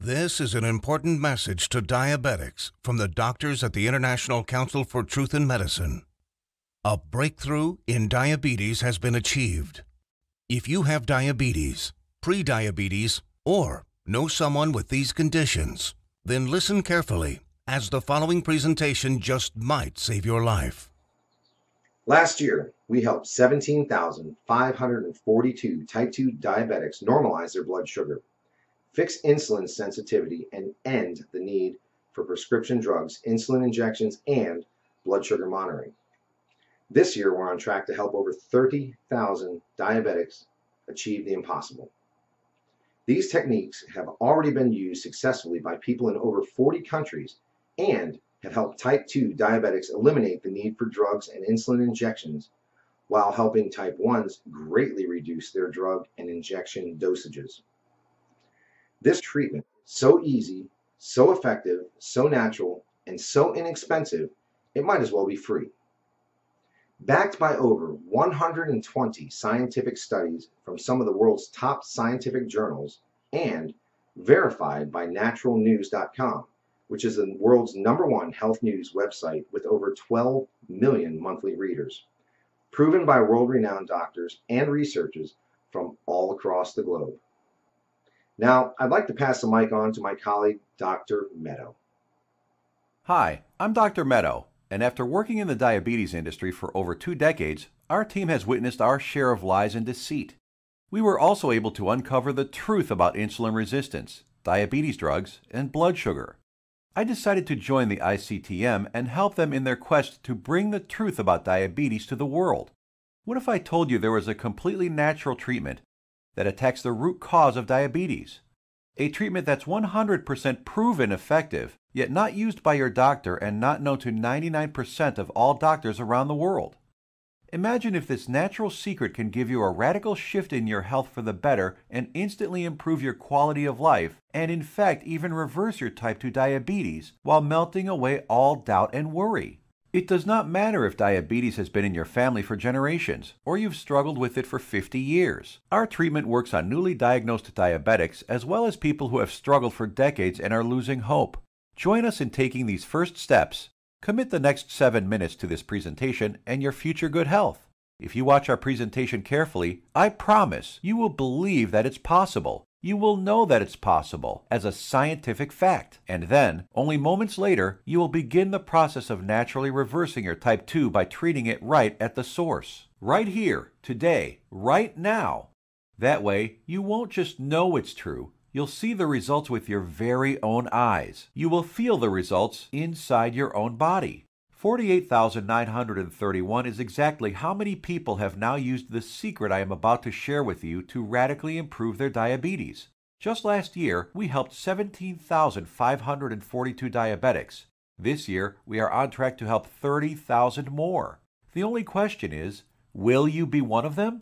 This is an important message to diabetics from the doctors at the International Council for Truth in Medicine. A breakthrough in diabetes has been achieved. If you have diabetes, pre-diabetes, or know someone with these conditions, then listen carefully, as the following presentation just might save your life. Last year, we helped 17,542 type 2 diabetics normalize their blood sugar, fix insulin sensitivity, and end the need for prescription drugs, insulin injections, and blood sugar monitoring. This year, we're on track to help over 30,000 diabetics achieve the impossible. These techniques have already been used successfully by people in over 40 countries and have helped type 2 diabetics eliminate the need for drugs and insulin injections, while helping type 1s greatly reduce their drug and injection dosages. This treatment is so easy, so effective, so natural, and so inexpensive, it might as well be free. Backed by over 120 scientific studies from some of the world's top scientific journals and verified by naturalnews.com, which is the world's #1 health news website with over 12 million monthly readers, proven by world-renowned doctors and researchers from all across the globe. Now, I'd like to pass the mic on to my colleague, Dr. Meadow. Hi, I'm Dr. Meadow, and after working in the diabetes industry for over 2 decades, our team has witnessed our share of lies and deceit. We were also able to uncover the truth about insulin resistance, diabetes drugs, and blood sugar. I decided to join the ICTM and help them in their quest to bring the truth about diabetes to the world. What if I told you there was a completely natural treatment that attacks the root cause of diabetes? A treatment that's 100% proven effective, yet not used by your doctor and not known to 99% of all doctors around the world. Imagine if this natural secret can give you a radical shift in your health for the better and instantly improve your quality of life, and in fact even reverse your type 2 diabetes while melting away all doubt and worry. It does not matter if diabetes has been in your family for generations, or you've struggled with it for 50 years. Our treatment works on newly diagnosed diabetics as well as people who have struggled for decades and are losing hope. Join us in taking these first steps. Commit the next 7 minutes to this presentation and your future good health. If you watch our presentation carefully, I promise you will believe that it's possible. You will know that it's possible as a scientific fact. And then, only moments later, you will begin the process of naturally reversing your type 2 by treating it right at the source. Right here, today, right now. That way, you won't just know it's true. You'll see the results with your very own eyes. You will feel the results inside your own body. 48,931 is exactly how many people have now used the secret I am about to share with you to radically improve their diabetes. Just last year, we helped 17,542 diabetics. This year, we are on track to help 30,000 more. The only question is, will you be one of them?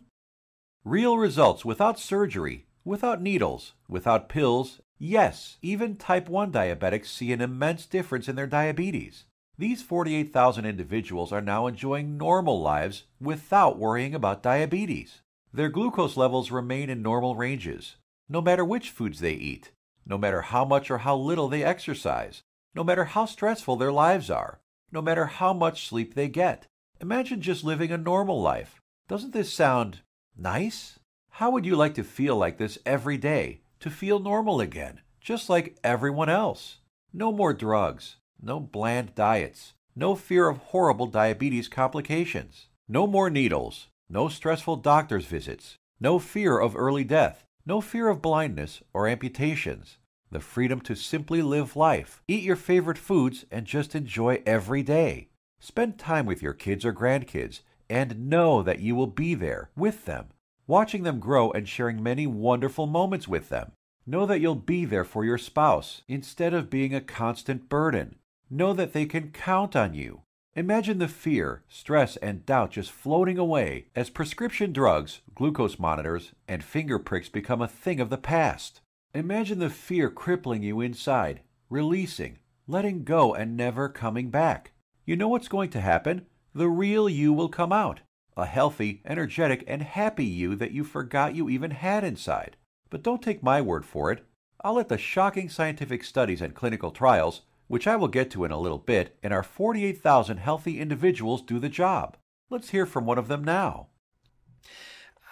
Real results without surgery, without needles, without pills. Yes, even type 1 diabetics see an immense difference in their diabetes. These 48,000 individuals are now enjoying normal lives without worrying about diabetes. Their glucose levels remain in normal ranges, no matter which foods they eat, no matter how much or how little they exercise, no matter how stressful their lives are, no matter how much sleep they get. Imagine just living a normal life. Doesn't this sound nice? How would you like to feel like this every day, to feel normal again, just like everyone else? No more drugs. No bland diets, no fear of horrible diabetes complications, no more needles, no stressful doctor's visits, no fear of early death, no fear of blindness or amputations, the freedom to simply live life, eat your favorite foods, and just enjoy every day. Spend time with your kids or grandkids and know that you will be there with them, watching them grow and sharing many wonderful moments with them. Know that you'll be there for your spouse instead of being a constant burden. Know that they can count on you. Imagine the fear, stress, and doubt just floating away as prescription drugs, glucose monitors, and finger pricks become a thing of the past. Imagine the fear crippling you inside, releasing, letting go, and never coming back. You know what's going to happen? The real you will come out. A healthy, energetic, and happy you that you forgot you even had inside. But don't take my word for it. I'll let the shocking scientific studies and clinical trials, which I will get to in a little bit, and our 48,000 healthy individuals do the job. Let's hear from one of them now.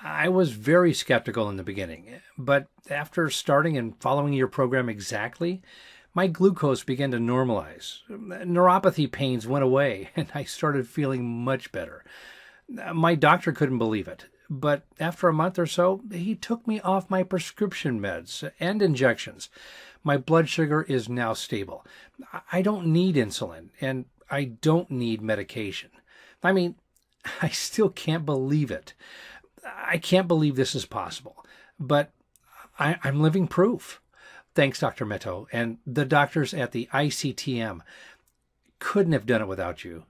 I was very skeptical in the beginning, but after starting and following your program exactly, my glucose began to normalize. Neuropathy pains went away, and I started feeling much better. My doctor couldn't believe it, but after a month or so, he took me off my prescription meds and injections. My blood sugar is now stable. I don't need insulin, and I don't need medication. I mean, I still can't believe it. I can't believe this is possible, but I'm living proof. Thanks, Dr. Meto, and the doctors at the ICTM. Couldn't have done it without you.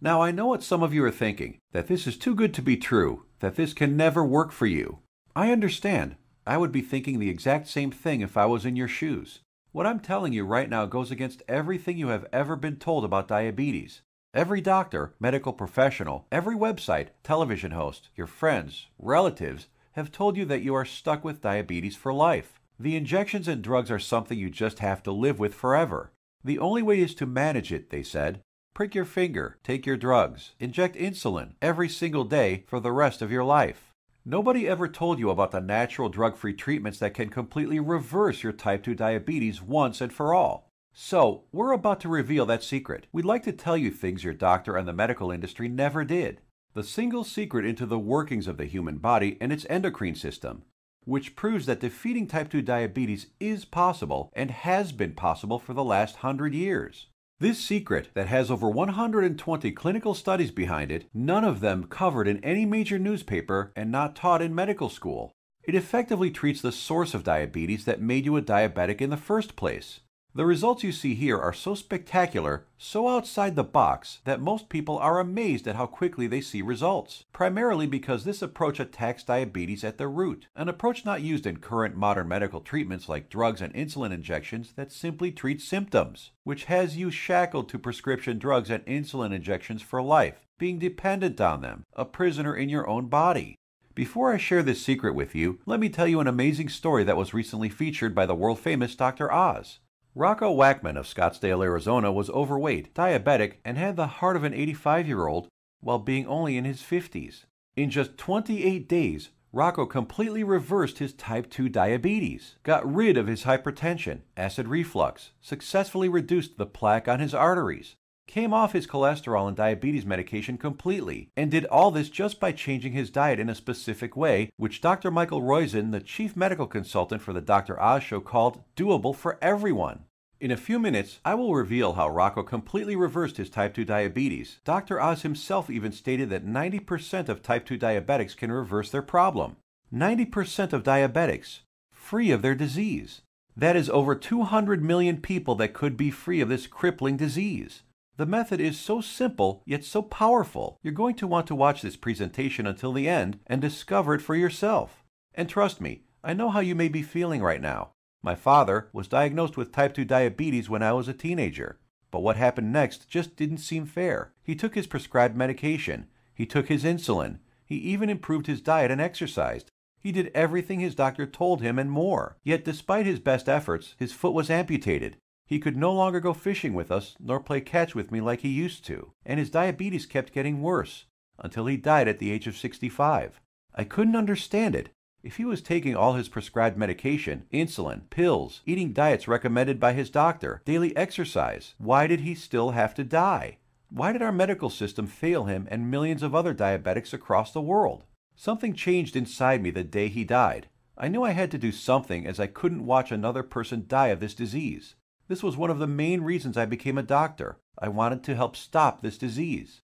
Now, I know what some of you are thinking, that this is too good to be true, that this can never work for you. I understand. I would be thinking the exact same thing if I was in your shoes. What I'm telling you right now goes against everything you have ever been told about diabetes. Every doctor, medical professional, every website, television host, your friends, relatives have told you that you are stuck with diabetes for life. The injections and drugs are something you just have to live with forever. The only way is to manage it, they said. Prick your finger, take your drugs, inject insulin every single day for the rest of your life. Nobody ever told you about the natural drug-free treatments that can completely reverse your type 2 diabetes once and for all. So, we're about to reveal that secret. We'd like to tell you things your doctor and the medical industry never did. The single secret into the workings of the human body and its endocrine system, which proves that defeating type 2 diabetes is possible and has been possible for the last 100 years. This secret, that has over 120 clinical studies behind it, none of them covered in any major newspaper and not taught in medical school. It effectively treats the source of diabetes that made you a diabetic in the first place. The results you see here are so spectacular, so outside the box, that most people are amazed at how quickly they see results, primarily because this approach attacks diabetes at the root, an approach not used in current modern medical treatments like drugs and insulin injections that simply treat symptoms, which has you shackled to prescription drugs and insulin injections for life, being dependent on them, a prisoner in your own body. Before I share this secret with you, let me tell you an amazing story that was recently featured by the world-famous Dr. Oz. Rocco Wackman of Scottsdale, Arizona was overweight, diabetic, and had the heart of an 85-year-old while being only in his 50s. In just 28 days, Rocco completely reversed his type 2 diabetes, got rid of his hypertension, acid reflux, successfully reduced the plaque on his arteries, came off his cholesterol and diabetes medication completely, and did all this just by changing his diet in a specific way, which Dr. Michael Roizen, the chief medical consultant for the Dr. Oz show, called doable for everyone. In a few minutes, I will reveal how Rocco completely reversed his type 2 diabetes. Dr. Oz himself even stated that 90% of type 2 diabetics can reverse their problem. 90% of diabetics, free of their disease. That is over 200 million people that could be free of this crippling disease. The method is so simple, yet so powerful. You're going to want to watch this presentation until the end and discover it for yourself. And trust me, I know how you may be feeling right now. My father was diagnosed with type 2 diabetes when I was a teenager. But what happened next just didn't seem fair. He took his prescribed medication. He took his insulin. He even improved his diet and exercised. He did everything his doctor told him and more. Yet despite his best efforts, his foot was amputated. He could no longer go fishing with us, nor play catch with me like he used to, and his diabetes kept getting worse, until he died at the age of 65. I couldn't understand it. If he was taking all his prescribed medication, insulin, pills, eating diets recommended by his doctor, daily exercise, why did he still have to die? Why did our medical system fail him and millions of other diabetics across the world? Something changed inside me the day he died. I knew I had to do something, as I couldn't watch another person die of this disease. This was one of the main reasons I became a doctor. I wanted to help stop this disease.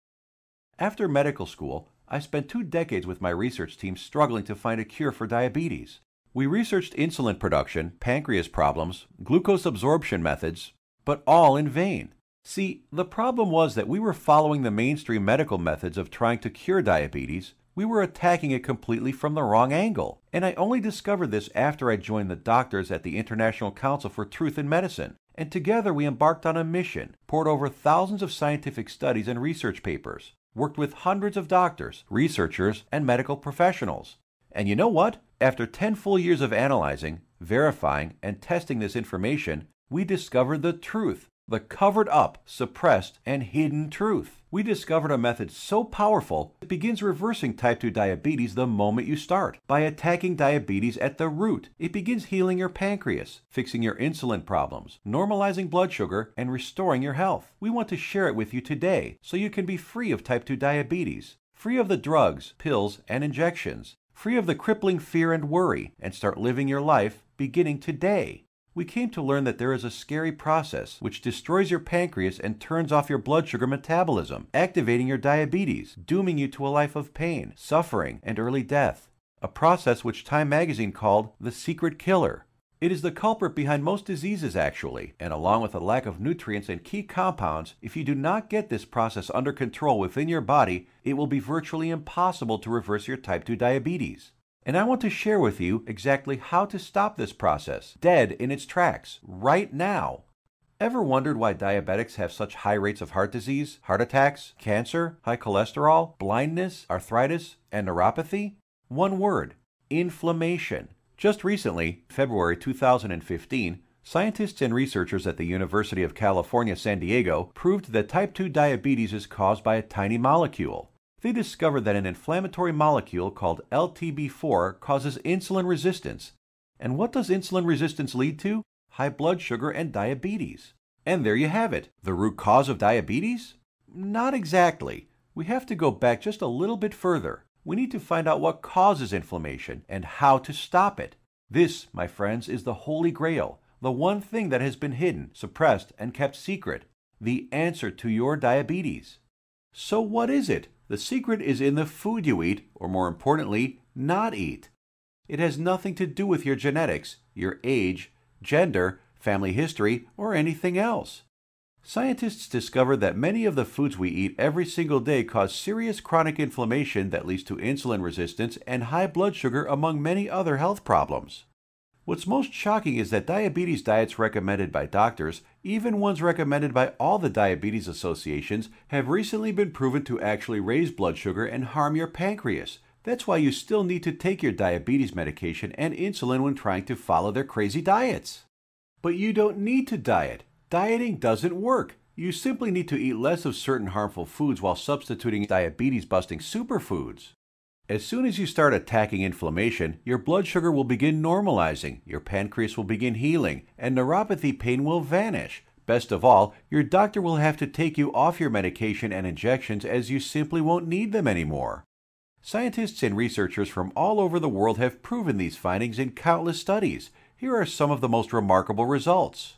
After medical school, I spent 2 decades with my research team struggling to find a cure for diabetes. We researched insulin production, pancreas problems, glucose absorption methods, but all in vain. See, the problem was that we were following the mainstream medical methods of trying to cure diabetes. We were attacking it completely from the wrong angle. And I only discovered this after I joined the doctors at the International Council for Truth in Medicine. And together we embarked on a mission, poured over thousands of scientific studies and research papers, worked with hundreds of doctors, researchers, and medical professionals. And you know what? After 10 full years of analyzing, Verifying and testing this information, we discovered the truth, the covered up, suppressed, and hidden truth. We discovered a method so powerful it begins reversing type 2 diabetes the moment you start. By attacking diabetes at the root, it begins healing your pancreas, fixing your insulin problems, normalizing blood sugar, and restoring your health. We want to share it with you today so you can be free of type 2 diabetes, free of the drugs, pills, and injections, free of the crippling fear and worry, and start living your life beginning today. We came to learn that there is a scary process which destroys your pancreas and turns off your blood sugar metabolism, activating your diabetes, dooming you to a life of pain, suffering, and early death. A process which Time magazine called the secret killer. It is the culprit behind most diseases actually, and along with a lack of nutrients and key compounds, if you do not get this process under control within your body, it will be virtually impossible to reverse your type 2 diabetes. And I want to share with you exactly how to stop this process, dead in its tracks, right now. Ever wondered why diabetics have such high rates of heart disease, heart attacks, cancer, high cholesterol, blindness, arthritis, and neuropathy? One word: inflammation. Just recently, February 2015, scientists and researchers at the University of California, San Diego proved that type 2 diabetes is caused by a tiny molecule. They discovered that an inflammatory molecule called LTB4 causes insulin resistance. And what does insulin resistance lead to? High blood sugar and diabetes. And there you have it. The root cause of diabetes? Not exactly. We have to go back just a little bit further. We need to find out what causes inflammation and how to stop it. This, my friends, is the Holy Grail, the one thing that has been hidden, suppressed, and kept secret. The answer to your diabetes. So what is it? The secret is in the food you eat, or more importantly, not eat. It has nothing to do with your genetics, your age, gender, family history, or anything else. Scientists discovered that many of the foods we eat every single day cause serious chronic inflammation that leads to insulin resistance and high blood sugar, among many other health problems. What's most shocking is that diabetes diets recommended by doctors, even ones recommended by all the diabetes associations, have recently been proven to actually raise blood sugar and harm your pancreas. That's why you still need to take your diabetes medication and insulin when trying to follow their crazy diets. But you don't need to diet. Dieting doesn't work. You simply need to eat less of certain harmful foods while substituting diabetes-busting superfoods. As soon as you start attacking inflammation, your blood sugar will begin normalizing, your pancreas will begin healing, and neuropathy pain will vanish. Best of all, your doctor will have to take you off your medication and injections as you simply won't need them anymore. Scientists and researchers from all over the world have proven these findings in countless studies. Here are some of the most remarkable results.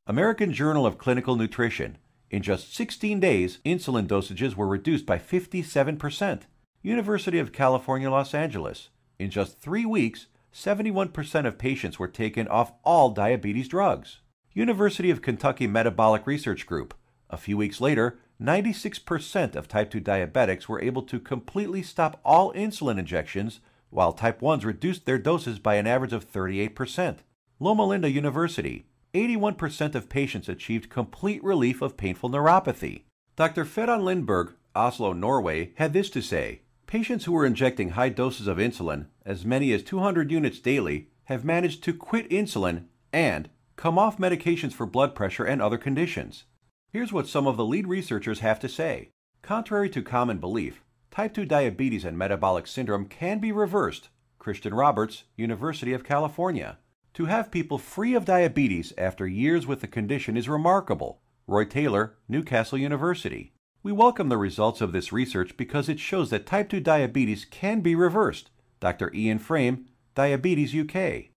American Journal of Clinical Nutrition. In just 16 days, insulin dosages were reduced by 57%. University of California, Los Angeles. In just 3 weeks, 71% of patients were taken off all diabetes drugs. University of Kentucky Metabolic Research Group. A few weeks later, 96% of type 2 diabetics were able to completely stop all insulin injections, while type 1s reduced their doses by an average of 38%. Loma Linda University. 81% of patients achieved complete relief of painful neuropathy. Dr. Ferran Lindberg, Oslo, Norway, had this to say: patients who were injecting high doses of insulin, as many as 200 units daily, have managed to quit insulin and come off medications for blood pressure and other conditions. Here's what some of the lead researchers have to say. Contrary to common belief, type 2 diabetes and metabolic syndrome can be reversed. Christian Roberts, University of California. To have people free of diabetes after years with the condition is remarkable. Roy Taylor, Newcastle University. We welcome the results of this research because it shows that type 2 diabetes can be reversed. Dr. Ian Frame, Diabetes UK.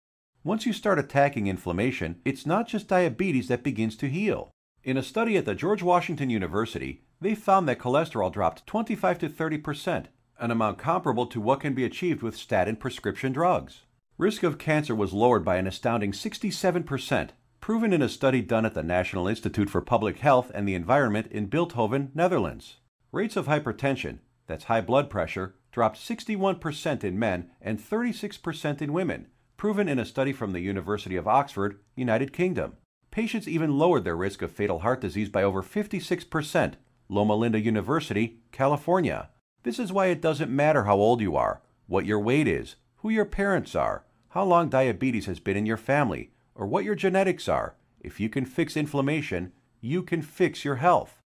Once you start attacking inflammation, it's not just diabetes that begins to heal. In a study at the George Washington University, they found that cholesterol dropped 25 to 30%, an amount comparable to what can be achieved with statin prescription drugs. Risk of cancer was lowered by an astounding 67%, proven in a study done at the National Institute for Public Health and the Environment in Bilthoven, Netherlands. Rates of hypertension, that's high blood pressure, dropped 61% in men and 36% in women, proven in a study from the University of Oxford, United Kingdom. Patients even lowered their risk of fatal heart disease by over 56%, Loma Linda University, California. This is why it doesn't matter how old you are, what your weight is, who your parents are, how long diabetes has been in your family, or what your genetics are. If you can fix inflammation, you can fix your health.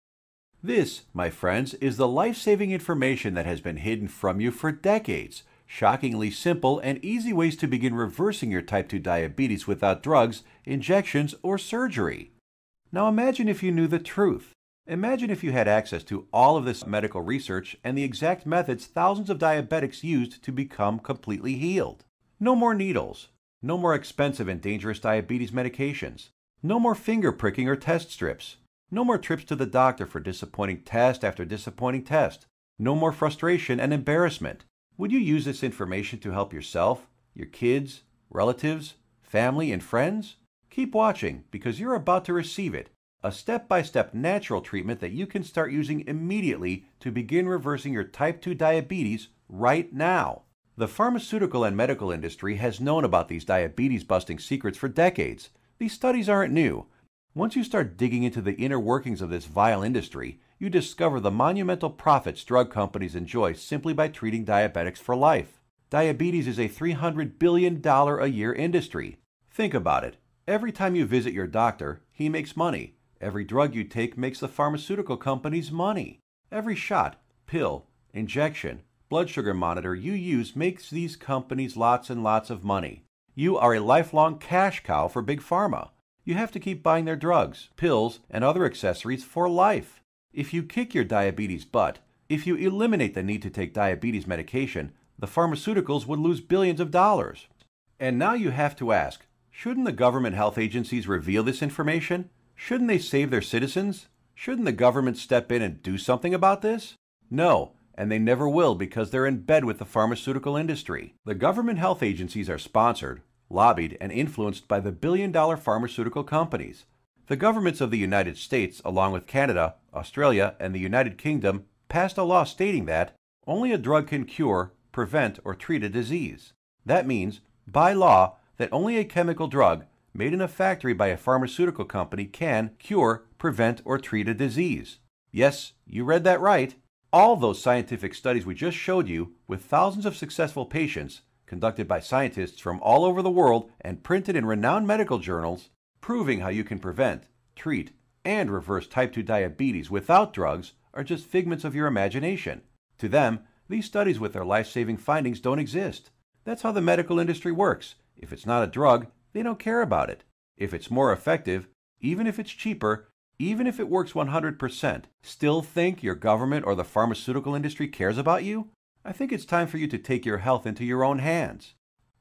This, my friends, is the life-saving information that has been hidden from you for decades. Shockingly simple and easy ways to begin reversing your type 2 diabetes without drugs, injections, or surgery. Now imagine if you knew the truth. Imagine if you had access to all of this medical research and the exact methods thousands of diabetics used to become completely healed. No more needles. No more expensive and dangerous diabetes medications. No more finger pricking or test strips. No more trips to the doctor for disappointing test after disappointing test. No more frustration and embarrassment. Would you use this information to help yourself, your kids, relatives, family, and friends? Keep watching because you're about to receive it. A step-by-step natural treatment that you can start using immediately to begin reversing your type 2 diabetes right now. The pharmaceutical and medical industry has known about these diabetes-busting secrets for decades. These studies aren't new. Once you start digging into the inner workings of this vile industry, you discover the monumental profits drug companies enjoy simply by treating diabetics for life. Diabetes is a $300 billion a year industry. Think about it. Every time you visit your doctor, he makes money. Every drug you take makes the pharmaceutical companies money. Every shot, pill, injection, blood sugar monitor you use makes these companies lots and lots of money. You are a lifelong cash cow for Big Pharma. You have to keep buying their drugs, pills, and other accessories for life. If you kick your diabetes butt, if you eliminate the need to take diabetes medication, the pharmaceuticals would lose billions of dollars. And now you have to ask, shouldn't the government health agencies reveal this information? Shouldn't they save their citizens? Shouldn't the government step in and do something about this? No, and they never will because they're in bed with the pharmaceutical industry. The government health agencies are sponsored, lobbied, and influenced by the billion-dollar pharmaceutical companies. The governments of the United States, along with Canada, Australia, and the United Kingdom, passed a law stating that only a drug can cure, prevent, or treat a disease. That means, by law, that only a chemical drug made in a factory by a pharmaceutical company can cure, prevent, or treat a disease. Yes, you read that right. All those scientific studies we just showed you, with thousands of successful patients, conducted by scientists from all over the world and printed in renowned medical journals, proving how you can prevent, treat, and reverse type 2 diabetes without drugs, are just figments of your imagination. To them, these studies with their life-saving findings don't exist. That's how the medical industry works. If it's not a drug, they don't care about it. If it's more effective, even if it's cheaper, even if it works 100%, still think your government or the pharmaceutical industry cares about you? I think it's time for you to take your health into your own hands.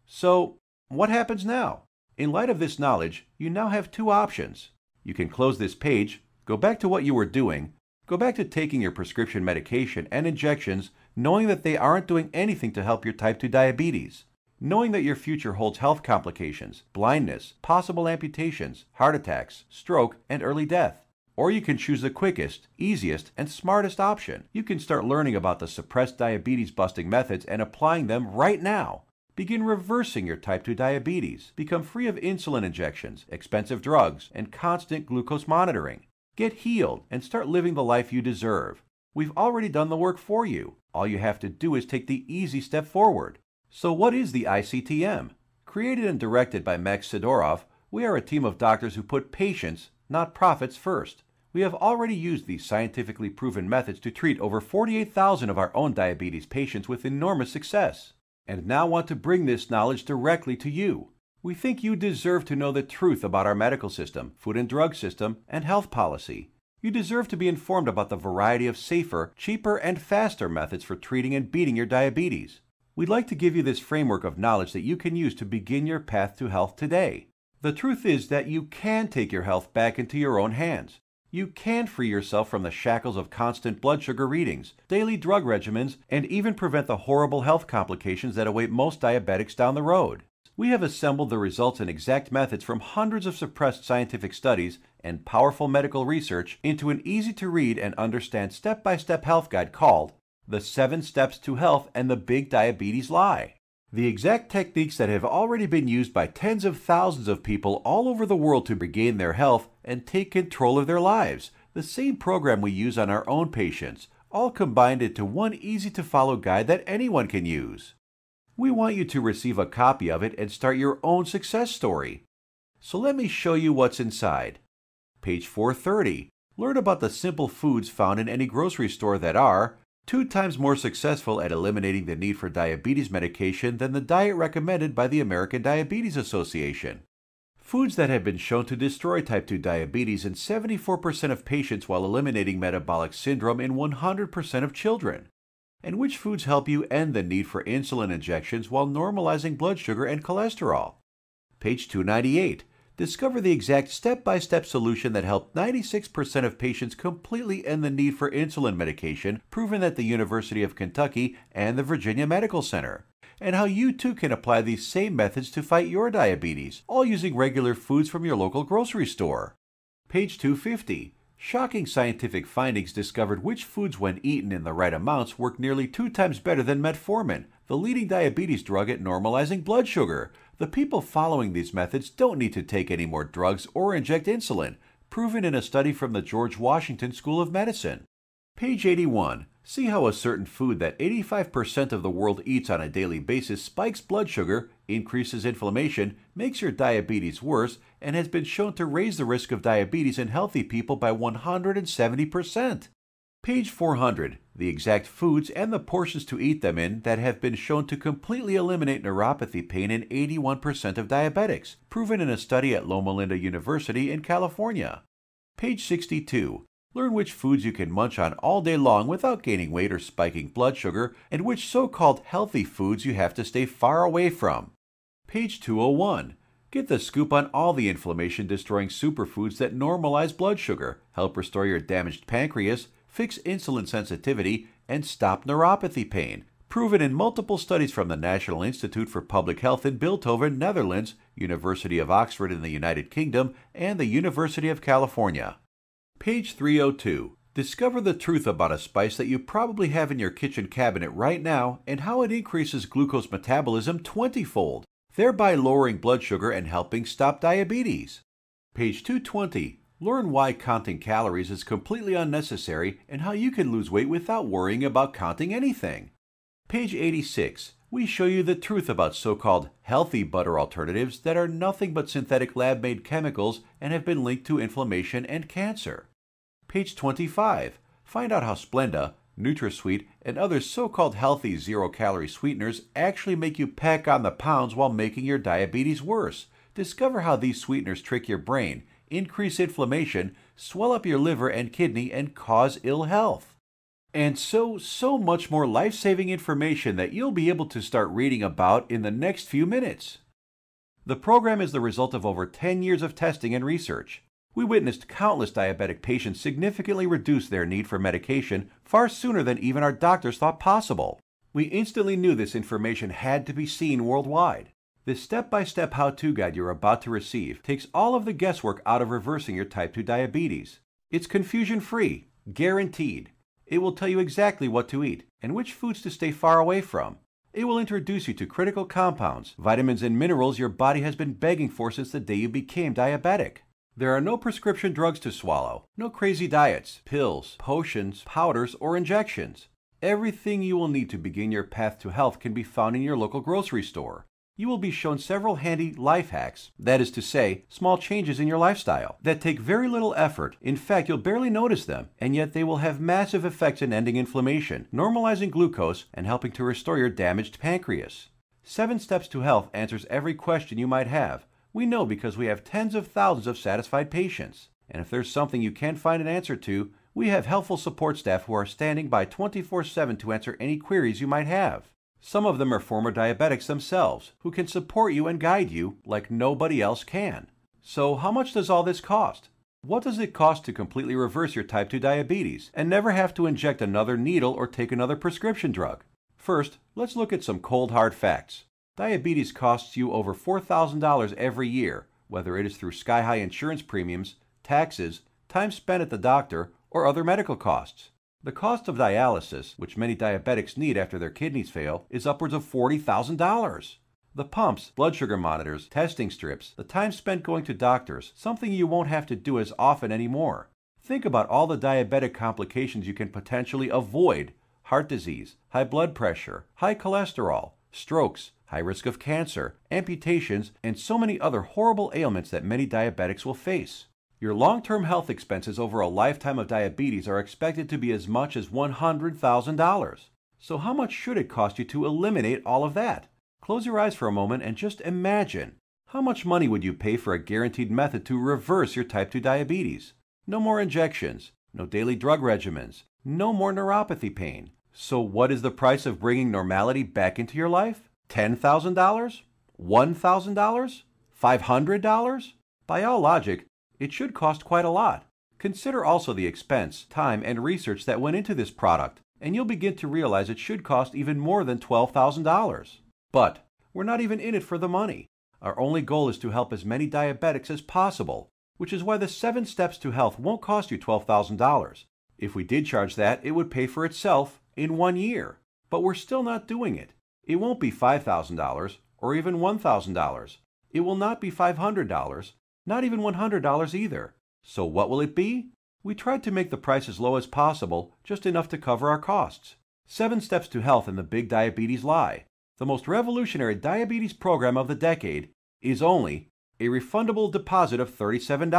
So, what happens now? In light of this knowledge, you now have two options. You can close this page, go back to what you were doing, go back to taking your prescription medication and injections, knowing that they aren't doing anything to help your type 2 diabetes. Knowing that your future holds health complications, blindness, possible amputations, heart attacks, stroke, and early death. Or you can choose the quickest, easiest, and smartest option. You can start learning about the suppressed diabetes-busting methods and applying them right now. Begin reversing your type 2 diabetes. Become free of insulin injections, expensive drugs, and constant glucose monitoring. Get healed and start living the life you deserve. We've already done the work for you. All you have to do is take the easy step forward. So what is the ICTM? Created and directed by Max Sidorov, we are a team of doctors who put patients, not profits, first. We have already used these scientifically proven methods to treat over 48,000 of our own diabetes patients with enormous success, and now want to bring this knowledge directly to you. We think you deserve to know the truth about our medical system, food and drug system, and health policy. You deserve to be informed about the variety of safer, cheaper, and faster methods for treating and beating your diabetes. We'd like to give you this framework of knowledge that you can use to begin your path to health today. The truth is that you can take your health back into your own hands. You can free yourself from the shackles of constant blood sugar readings, daily drug regimens, and even prevent the horrible health complications that await most diabetics down the road. We have assembled the results and exact methods from hundreds of suppressed scientific studies and powerful medical research into an easy-to-read and understand step-by-step health guide called The 7 Steps to Health and the Big Diabetes Lie. The exact techniques that have already been used by tens of thousands of people all over the world to regain their health and take control of their lives. The same program we use on our own patients, all combined into one easy-to-follow guide that anyone can use. We want you to receive a copy of it and start your own success story. So let me show you what's inside. Page 430. Learn about the simple foods found in any grocery store that are 2 times more successful at eliminating the need for diabetes medication than the diet recommended by the American Diabetes Association. Foods that have been shown to destroy type 2 diabetes in 74% of patients while eliminating metabolic syndrome in 100% of children. And which foods help you end the need for insulin injections while normalizing blood sugar and cholesterol. Page 298. Discover the exact step-by-step solution that helped 96% of patients completely end the need for insulin medication, proven at the University of Kentucky and the Virginia Medical Center. And how you too can apply these same methods to fight your diabetes, all using regular foods from your local grocery store. Page 250. Shocking scientific findings discovered which foods, when eaten in the right amounts, work nearly 2 times better than metformin, the leading diabetes drug at normalizing blood sugar. The people following these methods don't need to take any more drugs or inject insulin, proven in a study from the George Washington School of Medicine. Page 81. See how a certain food that 85% of the world eats on a daily basis spikes blood sugar, increases inflammation, makes your diabetes worse, and has been shown to raise the risk of diabetes in healthy people by 170%. Page 400. The exact foods and the portions to eat them in that have been shown to completely eliminate neuropathy pain in 81% of diabetics, proven in a study at Loma Linda University in California. Page 62. Learn which foods you can munch on all day long without gaining weight or spiking blood sugar, and which so-called healthy foods you have to stay far away from. Page 201. Get the scoop on all the inflammation-destroying superfoods that normalize blood sugar, help restore your damaged pancreas, fix insulin sensitivity, and stop neuropathy pain, proven in multiple studies from the National Institute for Public Health in Bilthoven, Netherlands, University of Oxford in the United Kingdom, and the University of California. Page 302. Discover the truth about a spice that you probably have in your kitchen cabinet right now and how it increases glucose metabolism 20-fold, thereby lowering blood sugar and helping stop diabetes. Page 220. Learn why counting calories is completely unnecessary and how you can lose weight without worrying about counting anything. Page 86. We show you the truth about so-called healthy butter alternatives that are nothing but synthetic lab-made chemicals and have been linked to inflammation and cancer. Page 25. Find out how Splenda, NutraSweet, and other so-called healthy zero-calorie sweeteners actually make you pack on the pounds while making your diabetes worse. Discover how these sweeteners trick your brain, increase inflammation, swell up your liver and kidney, and cause ill health. And so much more life-saving information that you'll be able to start reading about in the next few minutes. The program is the result of over 10 years of testing and research. We witnessed countless diabetic patients significantly reduce their need for medication far sooner than even our doctors thought possible. We instantly knew this information had to be seen worldwide. This step-by-step how-to guide you're about to receive takes all of the guesswork out of reversing your type 2 diabetes. It's confusion-free, guaranteed. It will tell you exactly what to eat and which foods to stay far away from. It will introduce you to critical compounds, vitamins and minerals your body has been begging for since the day you became diabetic. There are no prescription drugs to swallow, no crazy diets, pills, potions, powders, or injections. Everything you will need to begin your path to health can be found in your local grocery store. You will be shown several handy life hacks, that is to say, small changes in your lifestyle, that take very little effort. In fact, you'll barely notice them, and yet they will have massive effects in ending inflammation, normalizing glucose, and helping to restore your damaged pancreas. 7 Steps to Health answers every question you might have. We know because we have tens of thousands of satisfied patients. And if there's something you can't find an answer to, we have helpful support staff who are standing by 24/7 to answer any queries you might have. Some of them are former diabetics themselves, who can support you and guide you like nobody else can. So how much does all this cost? What does it cost to completely reverse your type 2 diabetes and never have to inject another needle or take another prescription drug? First, let's look at some cold hard facts. Diabetes costs you over $4,000 every year, whether it is through sky-high insurance premiums, taxes, time spent at the doctor, or other medical costs. The cost of dialysis, which many diabetics need after their kidneys fail, is upwards of $40,000. The pumps, blood sugar monitors, testing strips, the time spent going to doctors, something you won't have to do as often anymore. Think about all the diabetic complications you can potentially avoid: heart disease, high blood pressure, high cholesterol, strokes, high risk of cancer, amputations, and so many other horrible ailments that many diabetics will face. Your long-term health expenses over a lifetime of diabetes are expected to be as much as $100,000. So how much should it cost you to eliminate all of that? Close your eyes for a moment and just imagine. How much money would you pay for a guaranteed method to reverse your type 2 diabetes? No more injections, no daily drug regimens, no more neuropathy pain. So what is the price of bringing normality back into your life? $10,000? $1,000? $500? By all logic, it should cost quite a lot. Consider also the expense, time, and research that went into this product, and you'll begin to realize it should cost even more than $12,000. But we're not even in it for the money. Our only goal is to help as many diabetics as possible, which is why the 7 steps to health won't cost you $12,000. If we did charge that, it would pay for itself in 1 year. But we're still not doing it. It won't be $5,000 or even $1,000. It will not be $500, not even $100 either. So what will it be? We tried to make the price as low as possible, just enough to cover our costs. 7 steps to health and the big diabetes lie. The most revolutionary diabetes program of the decade is only a refundable deposit of $37.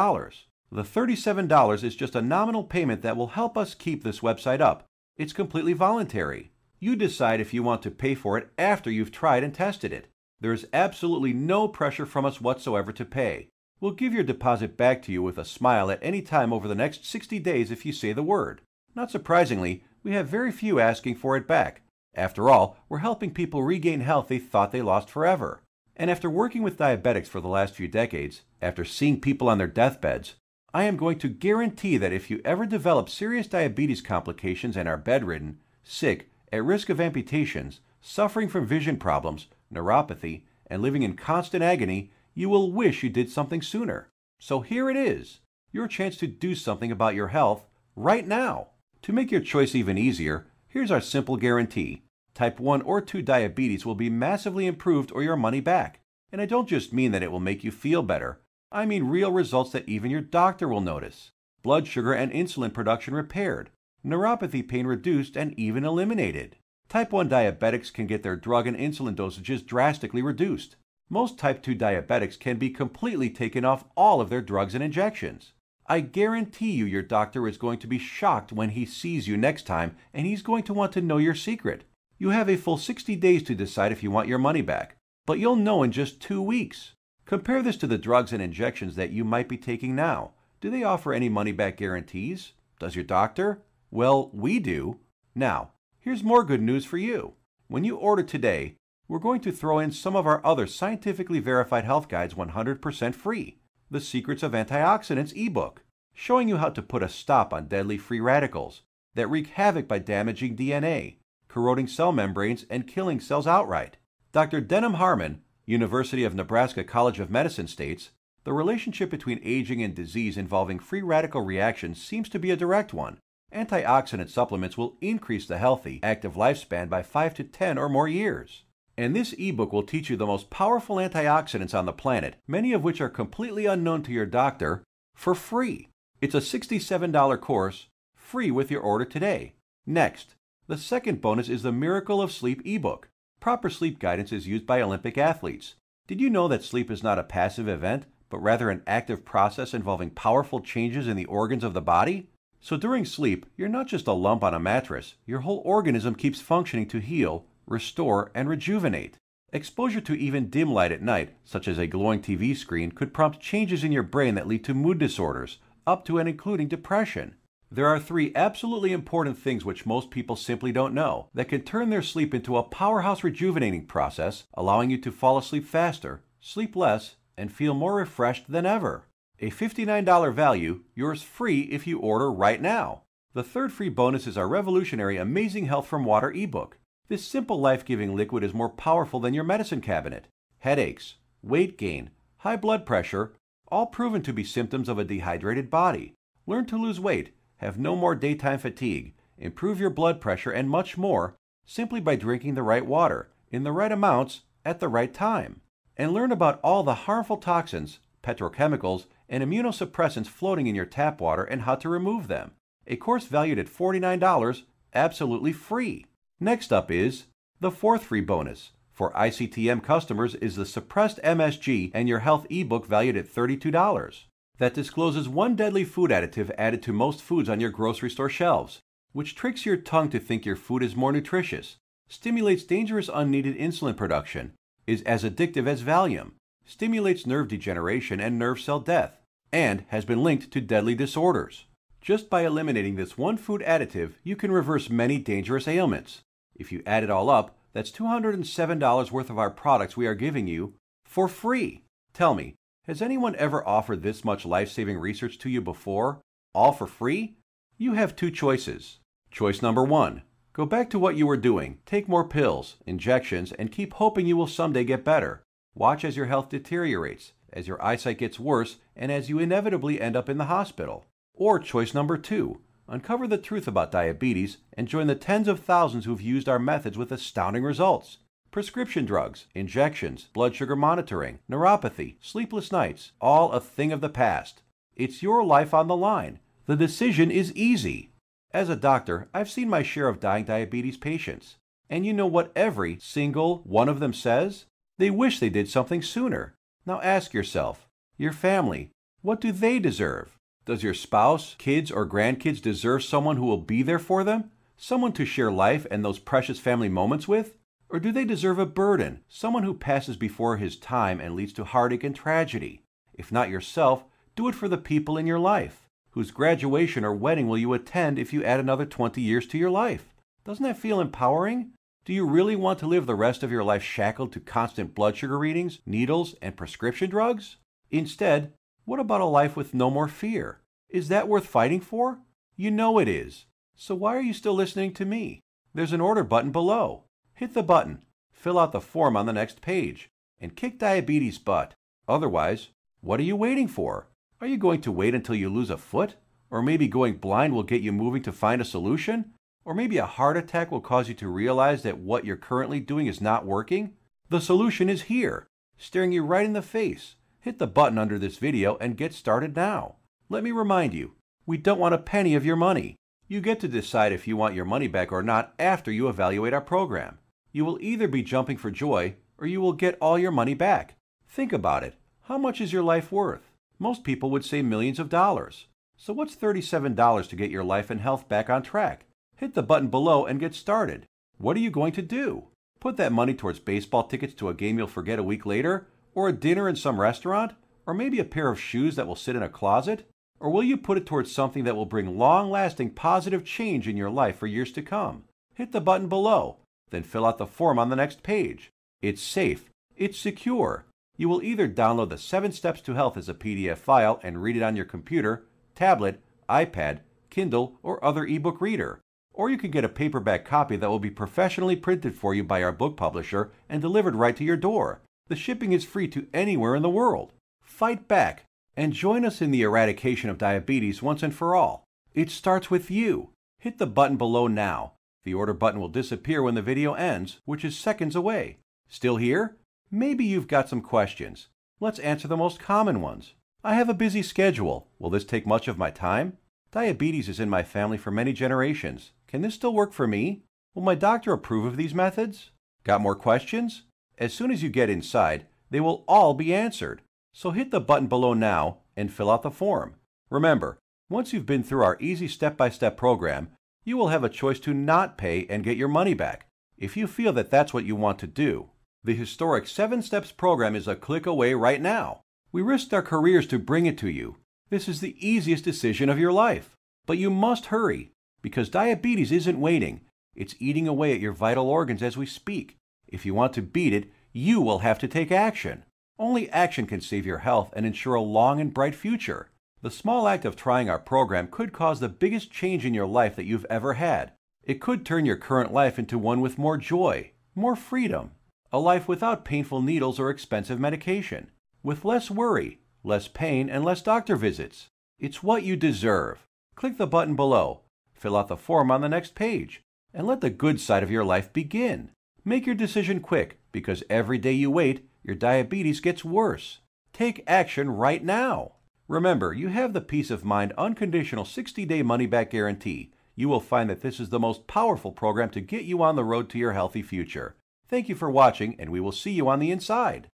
The $37 is just a nominal payment that will help us keep this website up. It's completely voluntary. You decide if you want to pay for it after you've tried and tested it. There is absolutely no pressure from us whatsoever to pay. We'll give your deposit back to you with a smile at any time over the next 60 days if you say the word. Not surprisingly, we have very few asking for it back. After all, we're helping people regain health they thought they lost forever. And after working with diabetics for the last few decades, after seeing people on their deathbeds, I am going to guarantee that if you ever develop serious diabetes complications and are bedridden, sick, at risk of amputations, suffering from vision problems, neuropathy, and living in constant agony, you will wish you did something sooner. So here it is, your chance to do something about your health right now. To make your choice even easier, here's our simple guarantee. Type 1 or 2 diabetes will be massively improved or your money back. And I don't just mean that it will make you feel better. I mean real results that even your doctor will notice. Blood sugar and insulin production repaired, neuropathy pain reduced and even eliminated. Type 1 diabetics can get their drug and insulin dosages drastically reduced. Most type 2 diabetics can be completely taken off all of their drugs and injections. I guarantee you your doctor is going to be shocked when he sees you next time, and he's going to want to know your secret. You have a full 60 days to decide if you want your money back, but you'll know in just 2 weeks. Compare this to the drugs and injections that you might be taking now. Do they offer any money-back guarantees? Does your doctor? Well, we do. Now, here's more good news for you. When you order today, we're going to throw in some of our other scientifically verified health guides 100% free. The Secrets of Antioxidants ebook, showing you how to put a stop on deadly free radicals that wreak havoc by damaging DNA, corroding cell membranes, and killing cells outright. Dr. Denham Harmon, University of Nebraska College of Medicine states, the relationship between aging and disease involving free radical reactions seems to be a direct one. Antioxidant supplements will increase the healthy, active lifespan by 5 to 10 or more years. And this ebook will teach you the most powerful antioxidants on the planet, many of which are completely unknown to your doctor, for free. It's a $67 course, free with your order today. Next, the second bonus is the Miracle of Sleep ebook. Proper sleep guidance is used by Olympic athletes. Did you know that sleep is not a passive event, but rather an active process involving powerful changes in the organs of the body? So during sleep, you're not just a lump on a mattress. Your whole organism keeps functioning to heal, restore, and rejuvenate. Exposure to even dim light at night, such as a glowing TV screen, could prompt changes in your brain that lead to mood disorders, up to and including depression. There are 3 absolutely important things which most people simply don't know that can turn their sleep into a powerhouse rejuvenating process, allowing you to fall asleep faster, sleep less, and feel more refreshed than ever. A $59 value, yours free if you order right now. The third free bonus is our revolutionary Amazing Health from Water ebook. This simple life-giving liquid is more powerful than your medicine cabinet. Headaches, weight gain, high blood pressure, all proven to be symptoms of a dehydrated body. Learn to lose weight, have no more daytime fatigue, improve your blood pressure, and much more simply by drinking the right water, in the right amounts, at the right time. And learn about all the harmful toxins, petrochemicals, and immunosuppressants floating in your tap water and how to remove them. A course valued at $49, absolutely free. Next up is the fourth free bonus, For ICTM customers is the Suppressed MSG and Your Health ebook valued at $32 that discloses one deadly food additive added to most foods on your grocery store shelves, which tricks your tongue to think your food is more nutritious, stimulates dangerous unneeded insulin production, is as addictive as Valium, stimulates nerve degeneration and nerve cell death, and has been linked to deadly disorders. Just by eliminating this one food additive, you can reverse many dangerous ailments. If you add it all up, that's $207 worth of our products we are giving you for free. Tell me, has anyone ever offered this much life-saving research to you before, all for free? You have two choices. Choice number one, go back to what you were doing, take more pills, injections, and keep hoping you will someday get better. Watch as your health deteriorates, as your eyesight gets worse, and as you inevitably end up in the hospital. Or choice number two, uncover the truth about diabetes and join the tens of thousands who've used our methods with astounding results. Prescription drugs, injections, blood sugar monitoring, neuropathy, sleepless nights, all a thing of the past. It's your life on the line. The decision is easy. As a doctor, I've seen my share of dying diabetes patients. And you know what every single one of them says? They wish they did something sooner. Now ask yourself, your family, what do they deserve? Does your spouse, kids, or grandkids deserve someone who will be there for them? Someone to share life and those precious family moments with? Or do they deserve a burden, someone who passes before his time and leads to heartache and tragedy? If not yourself, do it for the people in your life. Whose graduation or wedding will you attend if you add another 20 years to your life? Doesn't that feel empowering? Do you really want to live the rest of your life shackled to constant blood sugar readings, needles, and prescription drugs? Instead, what about a life with no more fear? Is that worth fighting for? You know it is. So why are you still listening to me? There's an order button below. Hit the button, fill out the form on the next page, and kick diabetes butt. Otherwise, what are you waiting for? Are you going to wait until you lose a foot? Or maybe going blind will get you moving to find a solution? Or maybe a heart attack will cause you to realize that what you're currently doing is not working? The solution is here, staring you right in the face. Hit the button under this video and get started now. Let me remind you, we don't want a penny of your money. You get to decide if you want your money back or not after you evaluate our program. You will either be jumping for joy or you will get all your money back. Think about it. How much is your life worth? Most people would say millions of dollars. So what's $37 to get your life and health back on track? Hit the button below and get started. What are you going to do? Put that money towards baseball tickets to a game you'll forget a week later? Or a dinner in some restaurant? Or maybe a pair of shoes that will sit in a closet? Or will you put it towards something that will bring long-lasting positive change in your life for years to come? Hit the button below, then fill out the form on the next page. It's safe. It's secure. You will either download the 7 Steps to Health as a PDF file and read it on your computer, tablet, iPad, Kindle, or other ebook reader. Or you can get a paperback copy that will be professionally printed for you by our book publisher and delivered right to your door. The shipping is free to anywhere in the world. Fight back and join us in the eradication of diabetes once and for all. It starts with you. Hit the button below now. The order button will disappear when the video ends, which is seconds away. Still here? Maybe you've got some questions. Let's answer the most common ones. I have a busy schedule. Will this take much of my time? Diabetes is in my family for many generations. Can this still work for me? Will my doctor approve of these methods? Got more questions? As soon as you get inside, they will all be answered. So hit the button below now and fill out the form. Remember, once you've been through our easy step-by-step program, you will have a choice to not pay and get your money back, if you feel that that's what you want to do. The historic 7 Steps program is a click away right now. We risked our careers to bring it to you. This is the easiest decision of your life. But you must hurry, because diabetes isn't waiting. It's eating away at your vital organs as we speak. If you want to beat it, you will have to take action. Only action can save your health and ensure a long and bright future. The small act of trying our program could cause the biggest change in your life that you've ever had. It could turn your current life into one with more joy, more freedom, a life without painful needles or expensive medication, with less worry, less pain, and less doctor visits. It's what you deserve. Click the button below, fill out the form on the next page, and let the good side of your life begin. Make your decision quick, because every day you wait, your diabetes gets worse. Take action right now. Remember, you have the peace of mind unconditional 60-day money-back guarantee. You will find that this is the most powerful program to get you on the road to your healthy future. Thank you for watching, and we will see you on the inside.